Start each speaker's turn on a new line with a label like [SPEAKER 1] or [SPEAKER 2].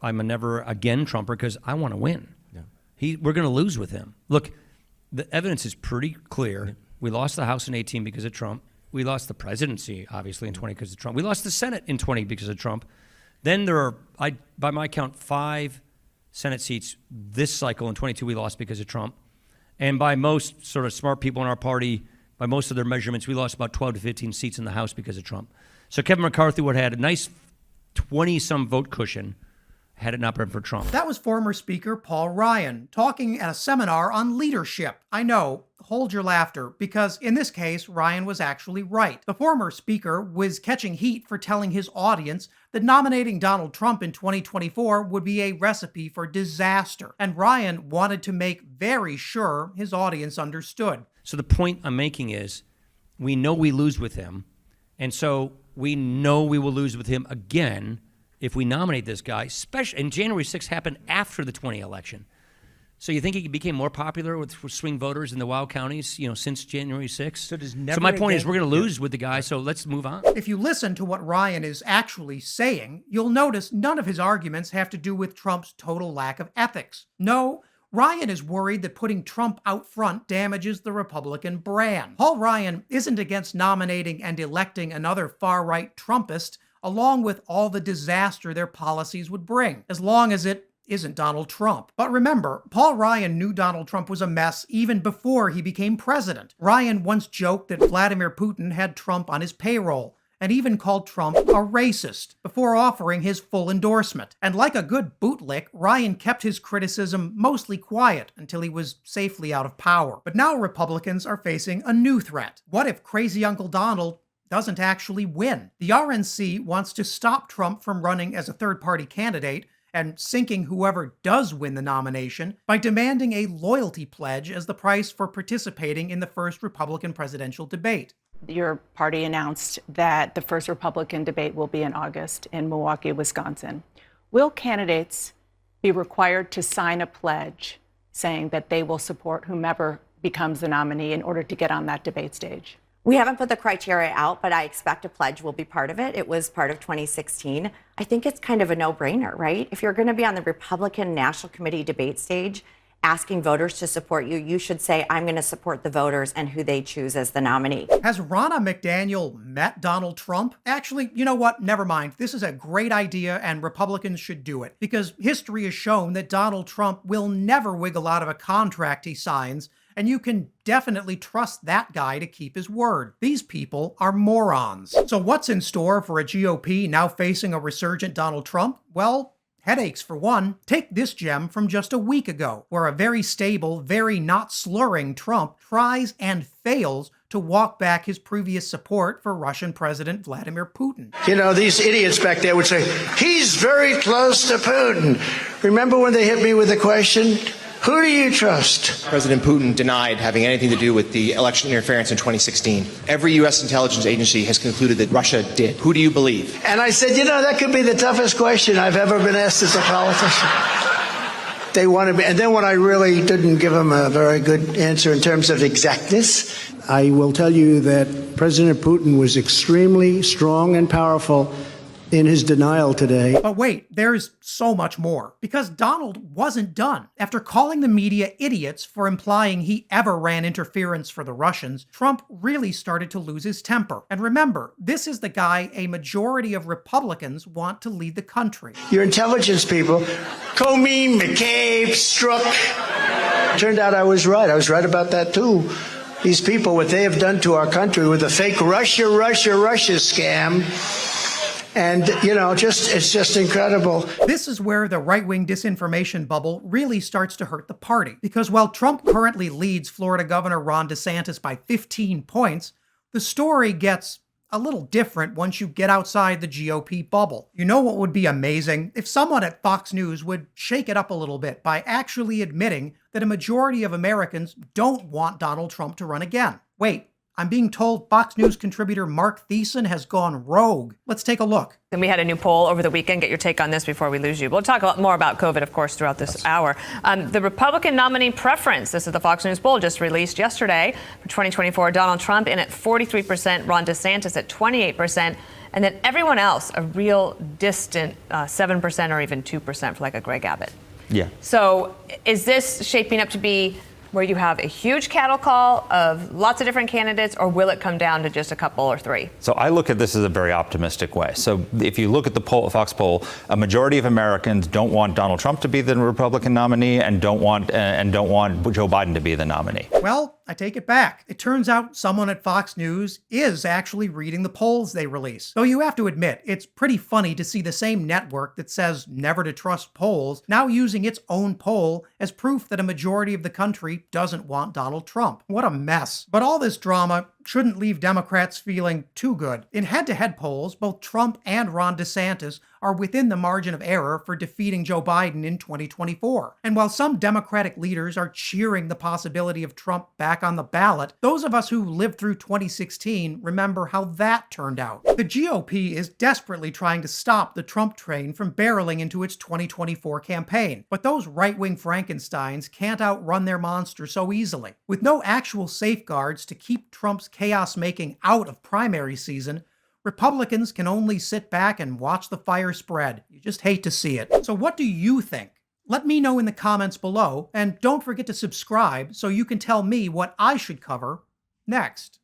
[SPEAKER 1] I'm a never again Trumper because I want to win.
[SPEAKER 2] Yeah.
[SPEAKER 1] We're going to lose with him. Look, the evidence is pretty clear. Yeah. We lost the House in 18 because of Trump. We lost the presidency, obviously, in 20 because of Trump. We lost the Senate in 20 because of Trump. Then there are, by my count, 5 Senate seats this cycle. In 22, we lost because of Trump. And by most sort of smart people in our party, by most of their measurements, we lost about 12 to 15 seats in the House because of Trump. So Kevin McCarthy would have had a nice 20-some vote cushion had it not been for Trump.
[SPEAKER 3] That was former Speaker Paul Ryan talking at a seminar on leadership. I know, hold your laughter, because in this case, Ryan was actually right. The former Speaker was catching heat for telling his audience that nominating Donald Trump in 2024 would be a recipe for disaster. And Ryan wanted to make very sure his audience understood.
[SPEAKER 1] So the point I'm making is, we know we lose with him, and so we know we will lose with him again if we nominate this guy, especially, and January 6th happened after the 20 election. So you think he became more popular with swing voters in the wild counties, since January 6th? So my point is we're going to lose with the guy, so let's move on.
[SPEAKER 3] If you listen to what Ryan is actually saying, you'll notice none of his arguments have to do with Trump's total lack of ethics. No, Ryan is worried that putting Trump out front damages the Republican brand. Paul Ryan isn't against nominating and electing another far-right Trumpist, along with all the disaster their policies would bring, as long as it isn't Donald Trump. But remember, Paul Ryan knew Donald Trump was a mess even before he became president. Ryan once joked that Vladimir Putin had Trump on his payroll, and even called Trump a racist before offering his full endorsement. And like a good bootlick, Ryan kept his criticism mostly quiet until he was safely out of power. But now Republicans are facing a new threat. What if crazy Uncle Donald doesn't actually win? The RNC wants to stop Trump from running as a third-party candidate and sinking whoever does win the nomination by demanding a loyalty pledge as the price for participating in the first Republican presidential debate.
[SPEAKER 4] Your party announced that the first Republican debate will be in August in Milwaukee, Wisconsin. Will candidates be required to sign a pledge saying that they will support whomever becomes the nominee in order to get on that debate stage?
[SPEAKER 5] We haven't put the criteria out, but I expect a pledge will be part of it. It was part of 2016. I think it's kind of a no-brainer, right? If you're going to be on the Republican National Committee debate stage asking voters to support you, you should say, I'm going to support the voters and who they choose as the nominee.
[SPEAKER 3] Has Ronna McDaniel met Donald Trump? Actually, you know what? Never mind. This is a great idea and Republicans should do it, because history has shown that Donald Trump will never wiggle out of a contract he signs, and you can definitely trust that guy to keep his word. These people are morons. So what's in store for a GOP now facing a resurgent Donald Trump? Well, headaches for one. Take this gem from just a week ago, where a very stable, very not slurring Trump tries and fails to walk back his previous support for Russian President Vladimir Putin.
[SPEAKER 6] You know, these idiots back there would say, he's very close to Putin. Remember when they hit me with the question, who do you trust?
[SPEAKER 7] President Putin denied having anything to do with the election interference in 2016. Every U.S. intelligence agency has concluded that Russia did. Who do you believe?
[SPEAKER 6] And I said, you know, that could be the toughest question I've ever been asked as a politician. They wanted me, and then when I really didn't give them a very good answer in terms of exactness, I will tell you that President Putin was extremely strong and powerful in his denial today.
[SPEAKER 3] But wait, there's so much more. Because Donald wasn't done. After calling the media idiots for implying he ever ran interference for the Russians, Trump really started to lose his temper. And remember, this is the guy a majority of Republicans want to lead the country.
[SPEAKER 6] Your intelligence people, Comey, McCabe, Strzok. Turned out I was right. I was right about that too. These people, what they have done to our country with the fake Russia scam. And, you know, it's just incredible.
[SPEAKER 3] This is where the right-wing disinformation bubble really starts to hurt the party. Because while Trump currently leads Florida Governor Ron DeSantis by 15 points, the story gets a little different once you get outside the GOP bubble. You know what would be amazing? If someone at Fox News would shake it up a little bit by actually admitting that a majority of Americans don't want Donald Trump to run again. Wait. I'm being told Fox News contributor Mark Thiessen has gone rogue. Let's take a look.
[SPEAKER 8] And we had a new poll over the weekend. Get your take on this before we lose you. We'll talk a lot more about COVID, of course, throughout this hour. The Republican nominee preference. This is the Fox News poll just released yesterday for 2024. Donald Trump in at 43%, Ron DeSantis at 28%. and then everyone else a real distant 7% or even 2% for like a Greg Abbott.
[SPEAKER 2] Yeah.
[SPEAKER 8] So is this shaping up to be where you have a huge cattle call of lots of different candidates, or will it come down to just a couple or three?
[SPEAKER 2] So I look at this as a very optimistic way. So if you look at the Fox poll, a majority of Americans don't want Donald Trump to be the Republican nominee and don't want Joe Biden to be the nominee.
[SPEAKER 3] Well, I take it back. It turns out someone at Fox News is actually reading the polls they release. Though you have to admit, it's pretty funny to see the same network that says never to trust polls now using its own poll as proof that a majority of the country doesn't want Donald Trump. What a mess. But all this drama shouldn't leave Democrats feeling too good. In head-to-head polls, both Trump and Ron DeSantis are within the margin of error for defeating Joe Biden in 2024. And while some Democratic leaders are cheering the possibility of Trump back on the ballot, those of us who lived through 2016 remember how that turned out. The GOP is desperately trying to stop the Trump train from barreling into its 2024 campaign. But those right-wing Frankensteins can't outrun their monster so easily. With no actual safeguards to keep Trump's chaos-making out of primary season, Republicans can only sit back and watch the fire spread. You just hate to see it. So what do you think? Let me know in the comments below, and don't forget to subscribe so you can tell me what I should cover next.